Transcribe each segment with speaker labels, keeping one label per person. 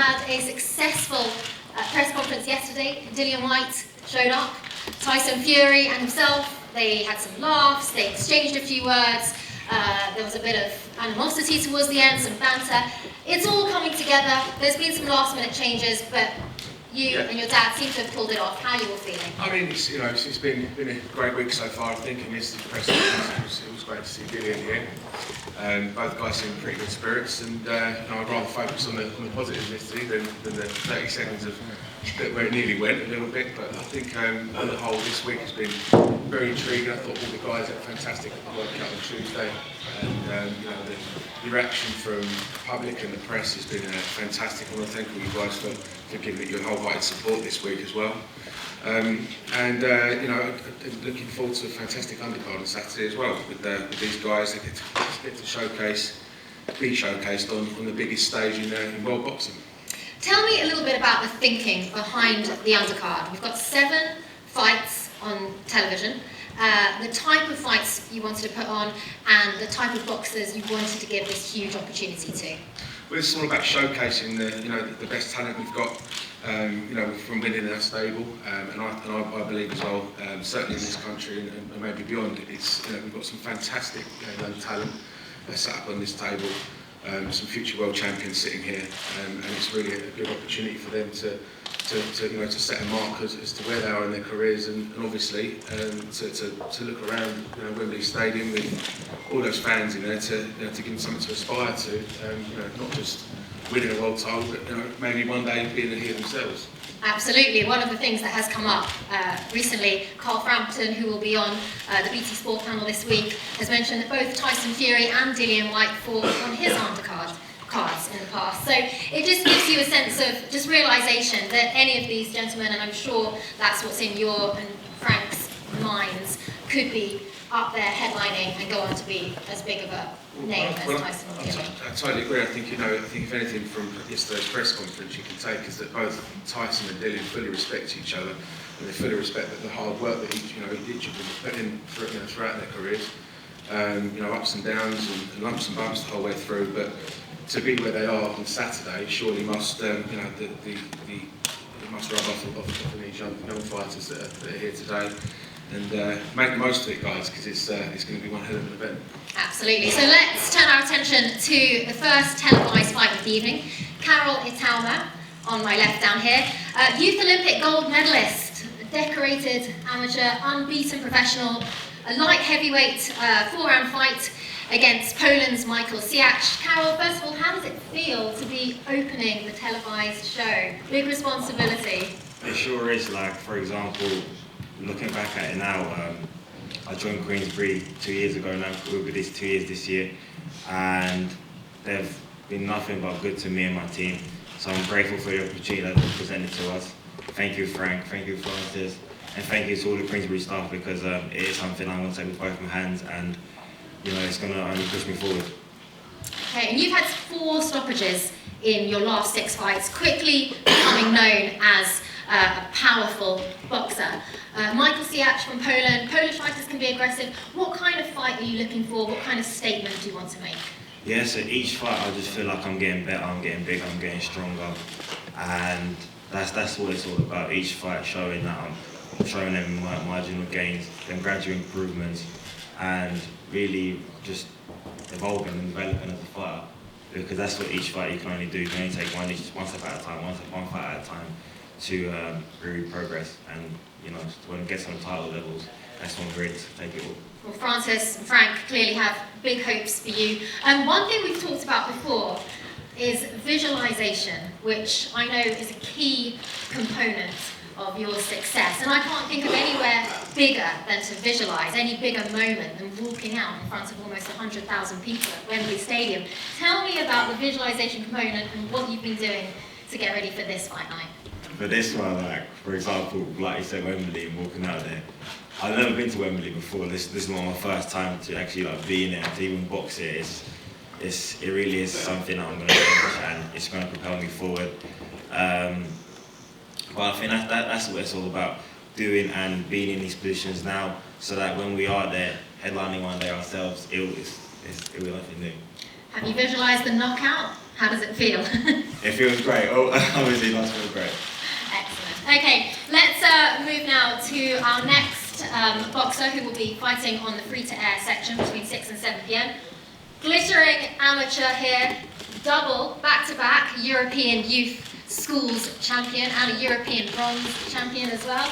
Speaker 1: had a successful press conference yesterday. Fury-Whyte showed up. Tyson Fury and himself, they had some laughs, they exchanged a few words. There was a bit of animosity towards the end, some banter. It's all coming together. There's been some last-minute changes, but you and your dad seem to have pulled it off. How are you all feeling?
Speaker 2: I mean, it's been a great week so far, I think, and yesterday's press conference, it was great to see Billy in the end. Both guys seem in pretty good spirits, and I'd rather focus on the positives yesterday than the 30 seconds of where it nearly went a little bit. But I think on the whole, this week has been very intriguing. I thought all the guys had fantastic workout on Tuesday, and the reaction from the public and the press has been fantastic. I want to thank all you guys for giving it your wholehearted support this week as well. Looking forward to a fantastic undercard on Saturday as well with these guys. They get to be showcased on the biggest stage in world boxing.
Speaker 1: Tell me a little bit about the thinking behind the undercard. We've got 7 fights on television. The type of fights you wanted to put on and the type of boxers you wanted to give this huge opportunity to.
Speaker 2: Well, it's all about showcasing the best talent we've got, from within our stable, and I believe as well, certainly in this country and maybe beyond. We've got some fantastic young talent sat up on this table. Some future world champions sitting here, and it's really a good opportunity for them to set a mark as to where they are in their careers, and obviously to look around Wembley Stadium with all those fans in there to give them something to aspire to, not just winning a world title, but maybe one day being here themselves.
Speaker 1: Absolutely. One of the things that has come up recently, Frampton, who will be on the BT Sport panel this week, has mentioned that both Tyson Fury and Fury-Whyte fought on his cards in the past. So it just gives you a sense of just realisation that any of these gentlemen, and I'm sure that's what's in your and Frank's minds, could be up there headlining and go on to be as big of a name as Tyson Fury.
Speaker 2: I totally agree. I think if anything from yesterday's press conference you can take is that both Tyson and Dillian fully respect each other, and they fully respect the hard work that each of them put in throughout their careers. Ups and downs and lumps and bumps the whole way through, but to be where they are on Saturday surely must it must rub off of these young fighters that are here today. And make the most of it, guys, because it's going to be one hell of an event.
Speaker 1: Absolutely. So let's turn our attention to the first televised fight of the evening. Carolit Italman, on my left down here, Youth Olympic gold medalist, decorated amateur, unbeaten professional, a light heavyweight 4-round fight against Poland's Siach. Carol, first of all, how does it feel to be opening the televised show? Big responsibility.
Speaker 3: It sure is. Like, for example, looking back at it now, I joined Queensbury 2 years ago now. We'll be 2 years this year, and they've been nothing but good to me and my team. So I'm grateful for the opportunity that was presented to us. Thank you, Frank. Thank you, Francis, and thank you to all the Queensbury staff, because it is something I want to take with both my hands, and it's going to only push me forward.
Speaker 1: Okay, and you've had 4 stoppages in your last 6 fights, quickly becoming known as a powerful boxer. Siach from Poland. Polish fighters can be aggressive. What kind of fight are you looking for? What kind of statement do you want to make?
Speaker 3: Yeah, so each fight I just feel like I'm getting better, I'm getting bigger, I'm getting stronger, and that's what it's all about. Each fight showing that I'm showing them my marginal gains, then gradual improvements, and really just evolving and developing as a fighter, because that's what each fight you can only do. You can only take one step at a time, one fight at a time, to really progress, and when it gets on title levels, that's when we're ready to take it all.
Speaker 1: Well, Francis and Frank clearly have big hopes for you. One thing we've talked about before is visualization, which I know is a key component of your success. And I can't think of anywhere bigger than to visualize, any bigger moment than walking out in front of almost 100,000 people at Wembley Stadium. Tell me about the visualization component and what you've been doing to get ready for this fight night.
Speaker 3: For this one, for example, like you said, Wembley, and walking out there, I've never been to Wembley before. This is not my first time to actually be in it, to even box here. It really is something that I'm going to change, and it's going to propel me forward. But I think that's what it's all about, doing and being in these positions now, so that when we are there, headlining one day ourselves, it will be nothing new.
Speaker 1: Have you visualised the knockout? How does it feel?
Speaker 3: It feels great. Oh, obviously, it does feel great.
Speaker 1: Excellent. Okay, let's move now to our next boxer who will be fighting on the free-to-air section between 6 and 7 p.m. Glittering amateur here, double, back-to-back European Youth Schools champion and a European bronze champion as well.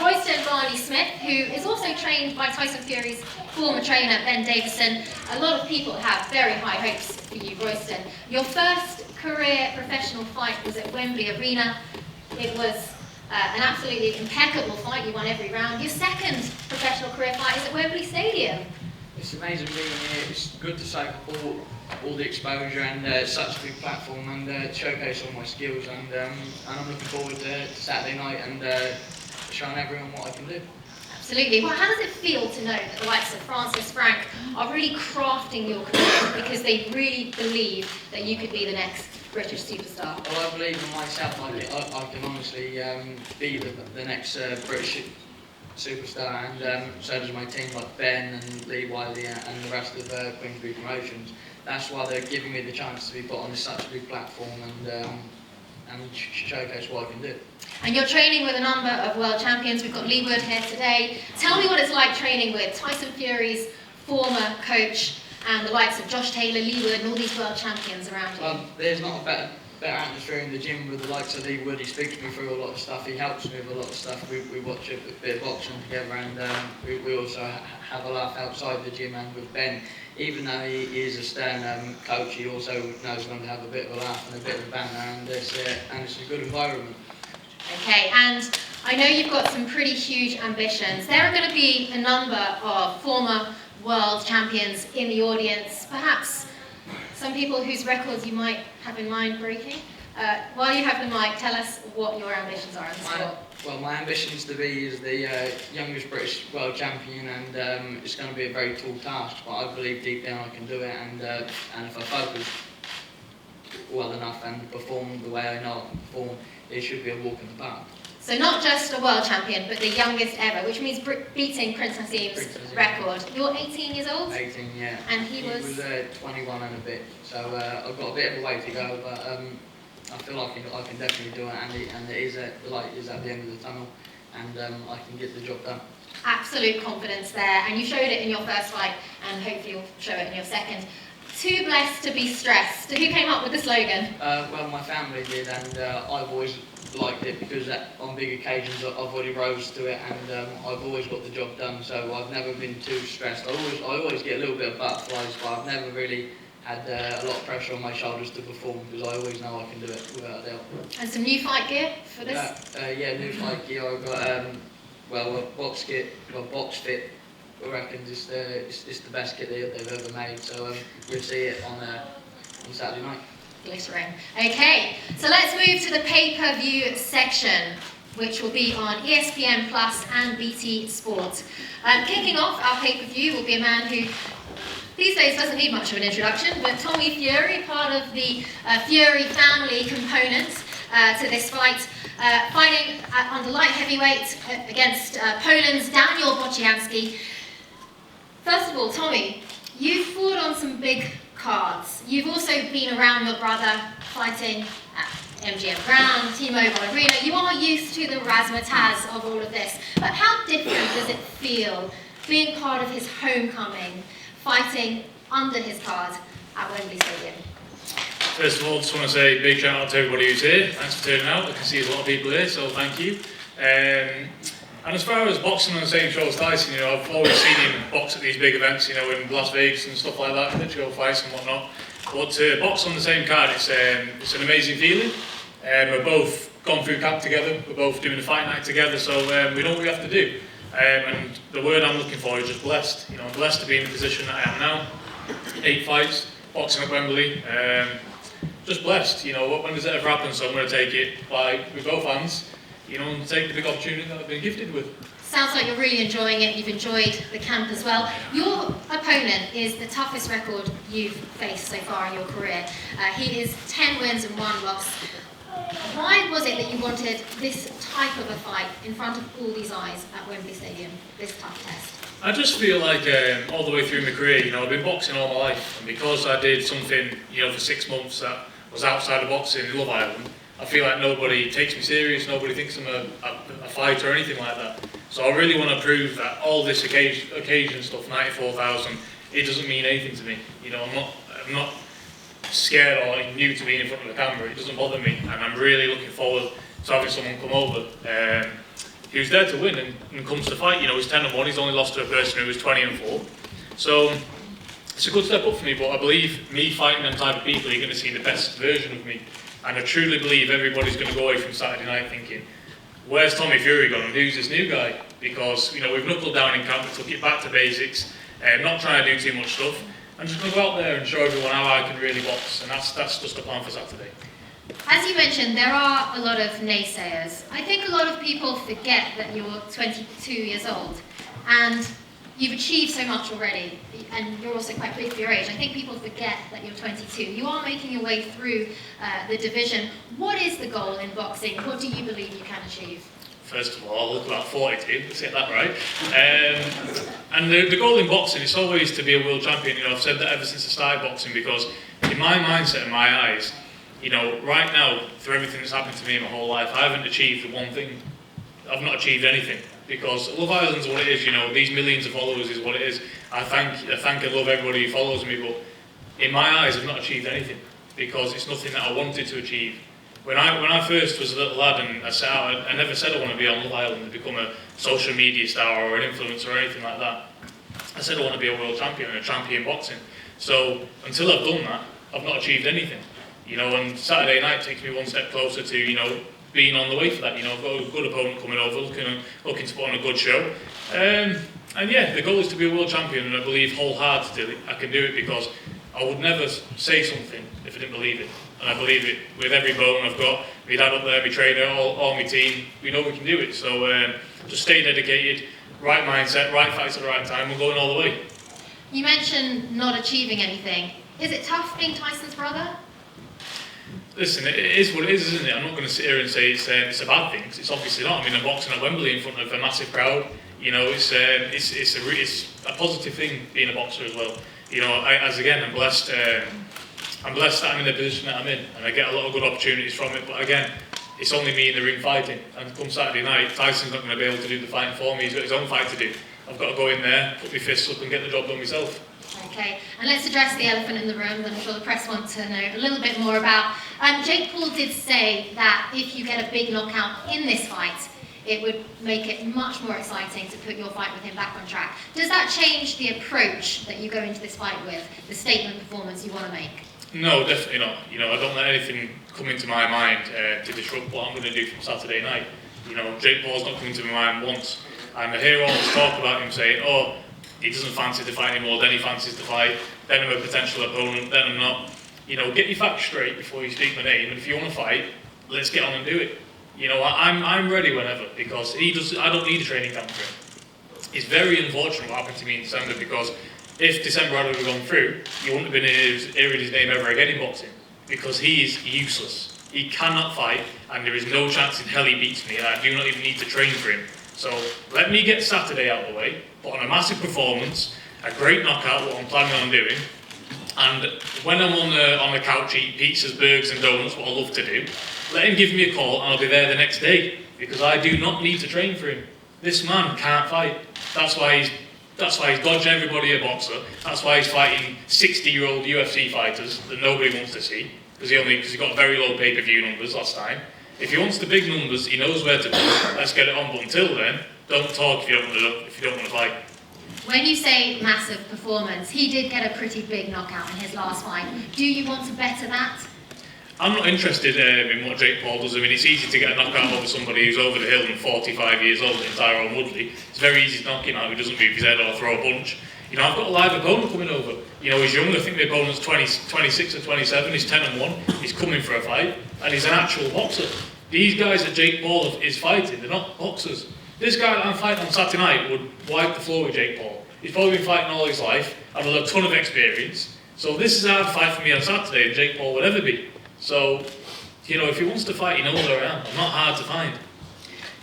Speaker 1: Royston Barney-Smith, who is also trained by Tyson Fury's former trainer, Ben Davison. A lot of people have very high hopes for you, Royston. Your first career professional fight was at Wembley Arena. It was an absolutely impeccable fight. You won every round. Your second professional career fight is at Wembley Stadium.
Speaker 4: It's amazing being here. It's good to soak up all the exposure and such a big platform and showcase all my skills. And I'm looking forward to Saturday night and showing everyone what I can do.
Speaker 1: Absolutely. Well, how does it feel to know that the likes of Francis Frank are really crafting your career because they really believe that you could be the next British superstar?
Speaker 4: Well, I believe in myself. I can honestly be the next British superstar, and so does my team, like Ben and Lee Wiley and the rest of Queensbury Promotions. That's why they're giving me the chance to be put on such a big platform and showcase what I can do.
Speaker 1: And you're training with a number of world champions. We've got Lee Wood here today. Tell me what it's like training with Tyson Fury's former coach and the likes of Josh Taylor, Lee Wood, and all these world champions around you.
Speaker 4: Well, there's not a better atmosphere in the gym with the likes of Lee Wood. He speaks to me through a lot of stuff. He helps me with a lot of stuff. We watch a bit of boxing together, and we also have a laugh outside the gym and with Ben. Even though he is a stern coach, he also knows when to have a bit of a laugh and a bit of a banter, and it's a good environment.
Speaker 1: Okay, and I know you've got some pretty huge ambitions. There are going to be a number of former world champions in the audience, perhaps some people whose records you might have in mind breaking. While you have the mic, tell us what your ambitions are in the sport.
Speaker 4: Well, my ambition is to be the youngest British world champion, and it's going to be a very tall task, but I believe deep down I can do it, and if I focus well enough and perform the way I know I can perform, it should be a walk in the park.
Speaker 1: So not just a world champion, but the youngest ever, which means beating Prince Hasim's record. You're 18 years old?
Speaker 4: 18, yeah.
Speaker 1: And he was
Speaker 4: 21 and a bit. So I've got a bit of a way to go, but I feel like I can definitely do it, and the light is at the end of the tunnel, and I can get the job done.
Speaker 1: Absolute confidence there, and you showed it in your first fight, and hopefully you'll show it in your second. Too blessed to be stressed. Who came up with the slogan?
Speaker 4: Well, my family did, and I've always liked it because on big occasions I've already rose to it, and I've always got the job done. So I've never been too stressed. I always get a little bit of butterflies, but I've never really had a lot of pressure on my shoulders to perform because I always know I can do it without a doubt. And
Speaker 1: some new fight gear for this?
Speaker 4: Yeah, new fight gear. I've got a box kit, box fit. I reckon it's the best kit they've ever made, so you'll see it on Saturday night.
Speaker 1: Glittering. Okay, so let's move to the pay-per-view section, which will be on ESPN Plus and BT Sport. Kicking off our pay-per-view will be a man who these days doesn't need much of an introduction, but Tommy Fury, part of the Fury family component to this fight, fighting under light heavyweight against Poland's Daniel Bocianski. First of all, Tommy, you've fought on some big cards. You've also been around your brother fighting at MGM Grand, T-Mobile Arena. You are used to the razzmatazz of all of this. But how different does it feel being part of his homecoming, fighting under his card at Wembley Stadium?
Speaker 5: First of all, just want to say a big shout out to everybody who's here. Thanks for turning out. I can see there's a lot of people here, so thank you. And as far as boxing on the same show as Tyson, I've always seen him box at these big events, in Las Vegas and stuff like that, the show fights and whatnot. But to box on the same card, it's an amazing feeling. We're both gone through camp together, we're both doing a fight night together, so we know what we have to do. And the word I'm looking for is just blessed. I'm blessed to be in the position that I am now. 8 fights, boxing at Wembley. Just blessed. When does it ever happen? So I'm going to take it with both hands. And take the big opportunity that I've been gifted with.
Speaker 1: Sounds like you're really enjoying it. You've enjoyed the camp as well. Your opponent is the toughest record you've faced so far in your career. He is 10 wins and 1 loss. Why was it that you wanted this type of a fight in front of all these eyes at Wembley Stadium, this tough test?
Speaker 5: I just feel like all the way through my career, I've been boxing all my life, and because I did something, for 6 months that was outside of boxing in Love Island, I feel like nobody takes me serious, nobody thinks I'm a fighter or anything like that. So I really want to prove that all this occasion stuff, 94,000, it doesn't mean anything to me. You know, I'm not scared or new to being in front of the camera. It doesn't bother me, and I'm really looking forward to having someone come over who's there to win and comes to fight. You know, he's 10-1. He's only lost to a person who was 20-4. So it's a good step up for me. But I believe me fighting them type of people, you're going to see the best version of me. And I truly believe everybody's going to go away from Saturday night thinking, where's Tommy Fury gone and who's this new guy? Because, you know, we've knuckled down in camp, we took it back to basics, not trying to do too much stuff. I'm just going to go out there and show everyone how I can really box, and that's just the plan for Saturday.
Speaker 1: As you mentioned, there are a lot of naysayers. I think a lot of people forget that you're 22 years old, and you've achieved so much already, and you're also quite big for your age. I think people forget that you're 22. You are making your way through the division. What is the goal in boxing? What do you believe you can achieve?
Speaker 5: First of all, I look about 42, let's get that right. And the goal in boxing is always to be a world champion. You know, I've said that ever since I started boxing, because in my mindset and my eyes, you know, right now, through everything that's happened to me in my whole life, I haven't achieved the one thing. I've not achieved anything. Because Love Island's what it is, you know, these millions of followers is what it is. I thank and love everybody who follows me, but in my eyes, I've not achieved anything, because it's nothing that I wanted to achieve. When I first was a little lad and I set out, I never said I want to be on Love Island and become a social media star or an influencer or anything like that. I said I want to be a world champion and a champion in boxing. So until I've done that, I've not achieved anything. You know, and Saturday night takes me one step closer to, you know, being on the way for that. You know, I've got a good opponent coming over, looking to put on a good show. And yeah, the goal is to be a world champion, and I believe wholeheartedly I can do it, because I would never say something if I didn't believe it. And I believe it with every bone I've got. My dad up there, my trainer, all my team, we know we can do it. So just stay dedicated, right mindset, right fights at the right time, we're going all the way.
Speaker 1: You mentioned not achieving anything. Is it tough being Tyson's brother?
Speaker 5: Listen, it is what it is, isn't it? I'm not going to sit here and say it's a bad thing, 'cause it's obviously not. I mean, I'm boxing at Wembley in front of a massive crowd. You know, it's a positive thing being a boxer as well. You know, I'm blessed. I'm blessed that I'm in the position that I'm in, and I get a lot of good opportunities from it. But again, it's only me in the ring fighting. And come Saturday night, Tyson's not going to be able to do the fighting for me. He's got his own fight to do. I've got to go in there, put my fists up, and get the job done myself.
Speaker 1: Okay, and let's address the elephant in the room that I'm sure the press want to know a little bit more about. Jake Paul did say that if you get a big knockout in this fight, it would make it much more exciting to put your fight with him back on track. Does that change the approach that you go into this fight with, the statement performance you want to make?
Speaker 5: No, definitely not. You know, I don't let anything come into my mind to disrupt what I'm going to do from Saturday night. You know, Jake Paul's not come into my mind once. And I hear all this talk about him saying, oh, he doesn't fancy the fight anymore, then he fancies the fight, then I'm a potential opponent, then I'm not. You know, get your facts straight before you speak my name, and if you want to fight, let's get on and do it. You know, I'm ready whenever, because I don't need a training camp for him. It's very unfortunate what happened to me in December, because if December had gone through, you wouldn't have been hearing his name ever again in boxing, because he is useless. He cannot fight, and there is no chance in hell he beats me, and I do not even need to train for him. So let me get Saturday out of the way, put on a massive performance, a great knockout, what I'm planning on doing, and when I'm on the couch eating pizzas, burgers and donuts, what I love to do, let him give me a call and I'll be there the next day, because I do not need to train for him. This man can't fight. That's why he's dodging everybody a boxer. That's why he's fighting 60-year-old UFC fighters that nobody wants to see, because he got very low pay-per-view numbers last time. If he wants the big numbers, he knows where to go. Let's get it on. But until then, don't talk if you don't want to fight.
Speaker 1: When you say massive performance, he did get a pretty big knockout in his last fight. Do you want to better that?
Speaker 5: I'm not interested in what Jake Paul does. I mean, it's easy to get a knockout over somebody who's over the hill and 45 years old in Tyrone Woodley. It's very easy to knock him out. He doesn't move his head or throw a punch. You know, I've got a live opponent coming over. You know, he's young. I think the opponent's 26 or 27. He's 10-1. He's coming for a fight, and he's an actual boxer. These guys that Jake Paul is fighting, they're not boxers. This guy that I'm fighting on Saturday night would wipe the floor with Jake Paul. He's probably been fighting all his life, and has a ton of experience. So this is a hard fight for me on Saturday, and Jake Paul would ever be. So, you know, if he wants to fight, he knows where I am. I'm not hard to find.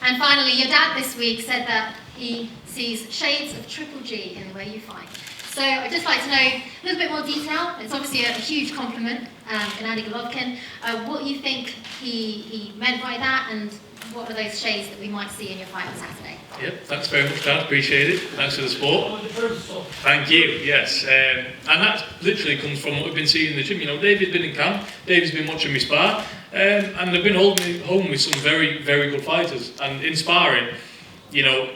Speaker 1: And finally, your dad this week said that he sees shades of Triple G in the way you fight. So I'd just like to know a little bit more detail. It's obviously a huge compliment in Andy Golovkin. What you think he meant by that, and what are those shades that we might see in your fight on Saturday?
Speaker 5: Yep, thanks very much, Dad. Appreciate it. Thanks for the support. Thank you. Yes, and that literally comes from what we've been seeing in the gym. You know, David's been in camp. David's been watching me spar, and they've been holding me home with some very, very good fighters. And in sparring, you know,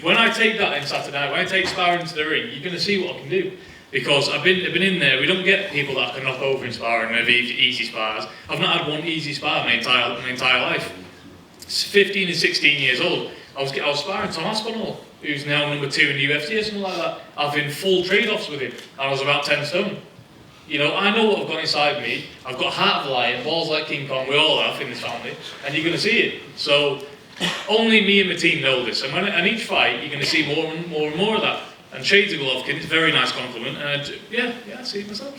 Speaker 5: when I take that in Saturday night, when I take sparring into the ring, you're going to see what I can do. Because I've been in there. We don't get people that I can knock over in sparring, maybe easy spars. I've not had one easy spar my entire life. 15 and 16 years old. I was sparring Tom Aspinall, who's now number 2 in the UFC or something like that. I've been full trade-offs with him, and I was about 10 stone. You know, I know what I've got inside me. I've got heart of a lion, balls like King Kong. We all have in this family, and you're going to see it. So only me and my team know this, and each fight you're going to see more and more of that. And Shades of Golovkin, it's a very nice compliment, and yeah, I see it myself.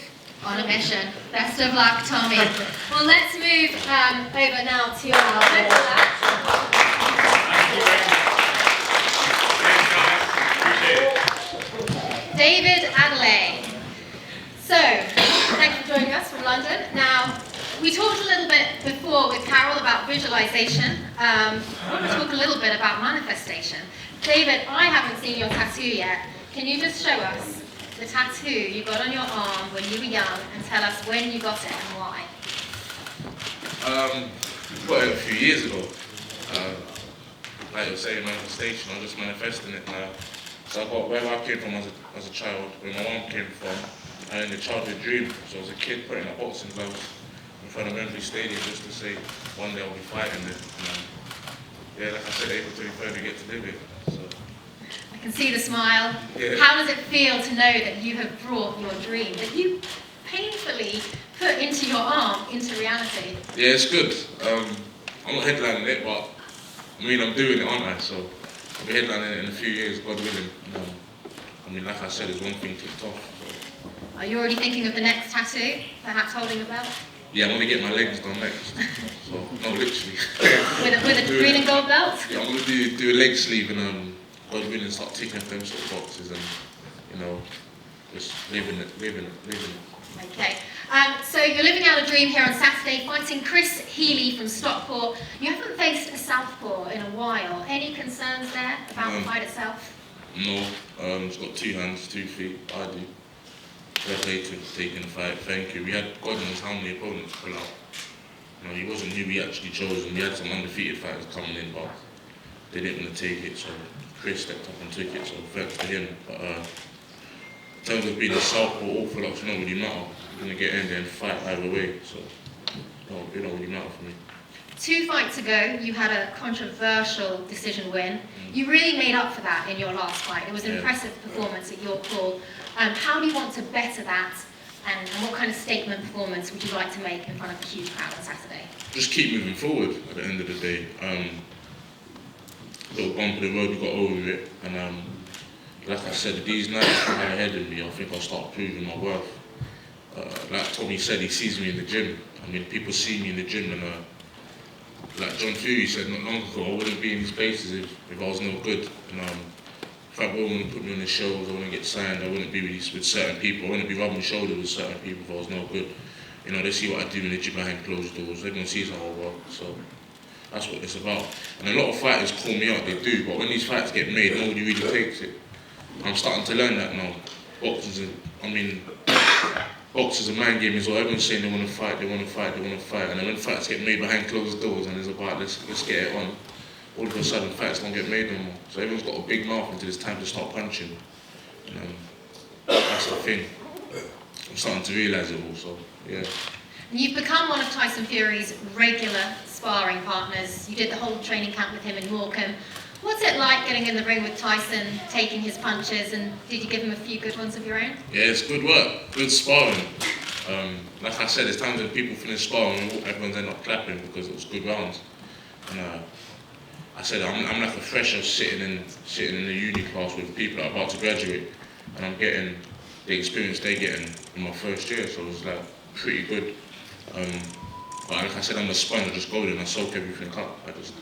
Speaker 1: On a mission. Best of luck, Tommy. Well, let's move over now to our... David Adelaide. So, thank you for joining us from London. Now, we talked a little bit before with Carol about visualization. I want to talk a little bit about manifestation. David, I haven't seen your tattoo yet. Can you just show us the tattoo you got on your arm when you were young and tell us when you got it and why?
Speaker 6: Got it a few years ago. Like you were saying, manifestation, I'm just manifesting it now. So I got wherever I came from as a child, where my mom came from, and in the childhood dream. So as a kid, putting up boxing gloves in front of Wembley Stadium just to say one day I'll be fighting it. And, yeah, like I said, April 23rd we get to live it. So.
Speaker 1: I can see the smile.
Speaker 6: Yeah.
Speaker 1: How does it feel to know that you have brought your dream, that you painfully put into your arm, into reality?
Speaker 6: Yeah, it's good. I'm not headlining it, but I mean, I'm doing it, aren't I? So I'll be headlining it in a few years, God willing. I mean, like I said, there's one thing ticked off. So.
Speaker 1: Are you already thinking of the next tattoo, perhaps holding a belt?
Speaker 6: Yeah, I'm going to get my legs done next. So, no, literally.
Speaker 1: with a green and gold belt?
Speaker 6: Yeah, I'm going to do a leg sleeve and God willing start ticking off them sort of boxes and, you know, just living it.
Speaker 1: Okay. So you're living out a dream here on Saturday, fighting Chris Healey from Stockport. You haven't faced a southpaw in a while. Any concerns there about the fight itself?
Speaker 6: No. He's got 2 hands, 2 feet. I do. Fair play to taking the fight. Thank you. We had God knows how many opponents pull out. You know, he wasn't who we actually chose, and we had some undefeated fighters coming in, but they didn't want to take it. So Chris stepped up and took it. So thanks to him. But in terms of being a southpaw, orthodox, it don't really matter. You're going to get in there and fight either way. So no, it don't really matter for me.
Speaker 1: 2 fights ago, you had a controversial decision win. You really made up for that in your last fight. It was an impressive performance at your call. How do you want to better that, and what kind of statement performance would you like to make in front of a huge crowd on Saturday?
Speaker 6: Just keep moving forward at the end of the day. Little bump in the road, we got over it. And like I said, these nights are ahead of me. I think I'll start proving my worth. Like Tommy said, he sees me in the gym. I mean, people see me in the gym, and like John Fury said not long ago, I wouldn't be in these places if I was no good. And if I wouldn't put me on the shows, I wouldn't get signed, I wouldn't be with certain people, I wouldn't be rubbing shoulders with certain people if I was no good. You know, they see what I do in the gym behind closed doors, everyone sees how I work, so that's what it's about. And a lot of fighters call me out, they do, but when these fights get made, nobody really takes it. I'm starting to learn that now. Boxing's a mind game as well. Everyone's saying they want to fight, and then when fights get made behind closed doors and it's about let's get it on, all of a sudden fights don't get made no more. So everyone's got a big mouth until it's time to start punching. That's the thing. I'm starting to realise it all, so yeah.
Speaker 1: You've become one of Tyson Fury's regular sparring partners. You did the whole training camp with him in Morecambe. What's it like getting in the ring with Tyson, taking his punches, and did you give him a few good ones of your own?
Speaker 6: Yeah, it's good work, good sparring. Like I said, there's times when people finish sparring and everyone's end up clapping because it was good rounds. And I said I'm like a fresher sitting in the uni class with people that are about to graduate, and I'm getting the experience they're getting in my first year, so it was like pretty good. But like I said, I'm a sponge. I just go there and I soak everything up. I just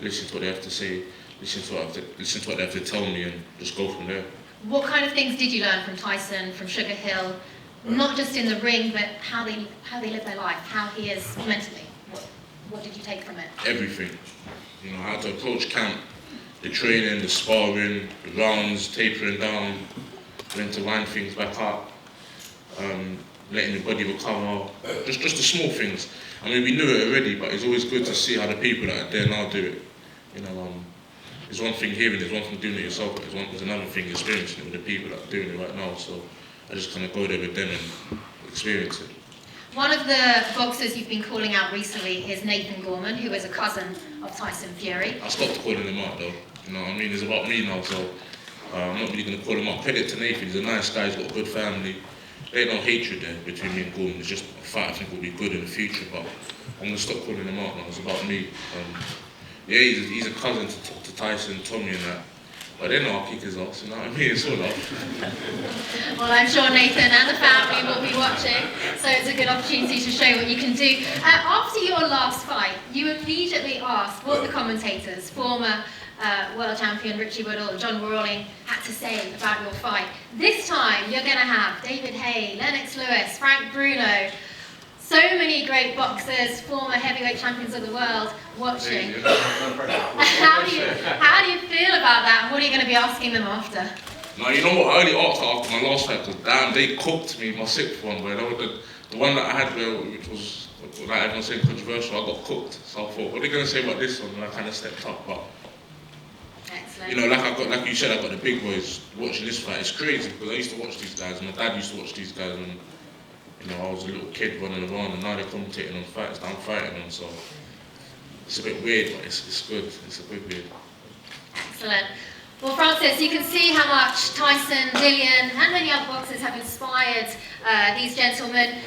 Speaker 6: listen to what they have to say, listen to what they have to tell me, and just go from there.
Speaker 1: What kind of things did you learn from Tyson, from Sugar Hill, not just in the ring, but how they live their life, how he is mentally? What did you take from it?
Speaker 6: Everything. You know, how to approach camp, the training, the sparring, the rounds, tapering down, when to wind things back up, letting the body recover, just the small things. I mean, we knew it already, but it's always good to see how the people that are there now do it. You know, there's one thing hearing, there's one thing doing it yourself, but there's another thing experiencing it with the people that are doing it right now. So I just kind of go there with them and experience it.
Speaker 1: One of the boxers you've been calling out recently is Nathan Gorman, who is a cousin of Tyson Fury.
Speaker 6: I stopped calling him out though. You know what I mean? It's about me now, so I'm not really going to call him out. Credit to Nathan, he's a nice guy, he's got a good family. There ain't no hatred there between me and Gorman. It's just a fight I think will be good in the future, but I'm going to stop calling him out now. It's about me. Yeah, he's a cousin to Tyson, Tommy and that. But they know I'll kick his ass, you know what I mean? It's all love.
Speaker 1: Well, I'm sure Nathan and the family will be watching, so it's a good opportunity to show what you can do. After your last fight, you immediately asked what the commentators, former world champion Richie Woodall, John Rawling, had to say about your fight. This time, you're going to have David Hay, Lennox Lewis, Frank Bruno, so many great boxers, former heavyweight champions of the world, watching. How do you feel about that? What are you going to be asking them after?
Speaker 6: No, you know what? I only asked after my last fight because damn, they cooked me my sixth one. But the one that I had, which was like everyone saying controversial, I got cooked. So I thought, what are they going to say about this one? And I kind of stepped up. But
Speaker 1: Excellent.
Speaker 6: you know, like you said, I got the big boys watching this fight. It's crazy because I used to watch these guys. My dad used to watch these guys, and you know, I was a little kid running around, and now they're commentating on fights that I'm fighting on. So it's a bit weird, but it's good. It's a bit weird.
Speaker 1: Excellent. Well, Francis, you can see how much Tyson, Dillian, and many other boxers have inspired these gentlemen.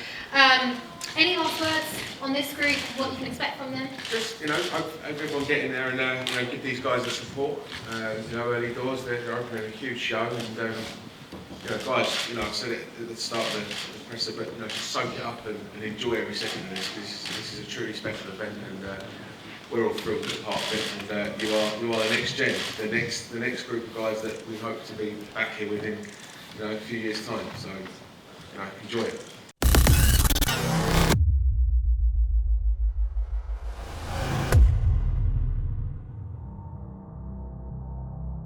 Speaker 1: Any last words on this group? What you can expect from them?
Speaker 2: Just, you know, hope everyone get in there and you know, give these guys the support. You know, early doors, they're opening a huge show, and you know, guys, you know, I said it at the start of the presser, but you know, just soak it up and enjoy every second of this. This is a truly special event, and we're all thrilled to be part of it. And you are the next gen, the next group of guys that we hope to be back here within, you know, a few years' time. So, you know, enjoy it.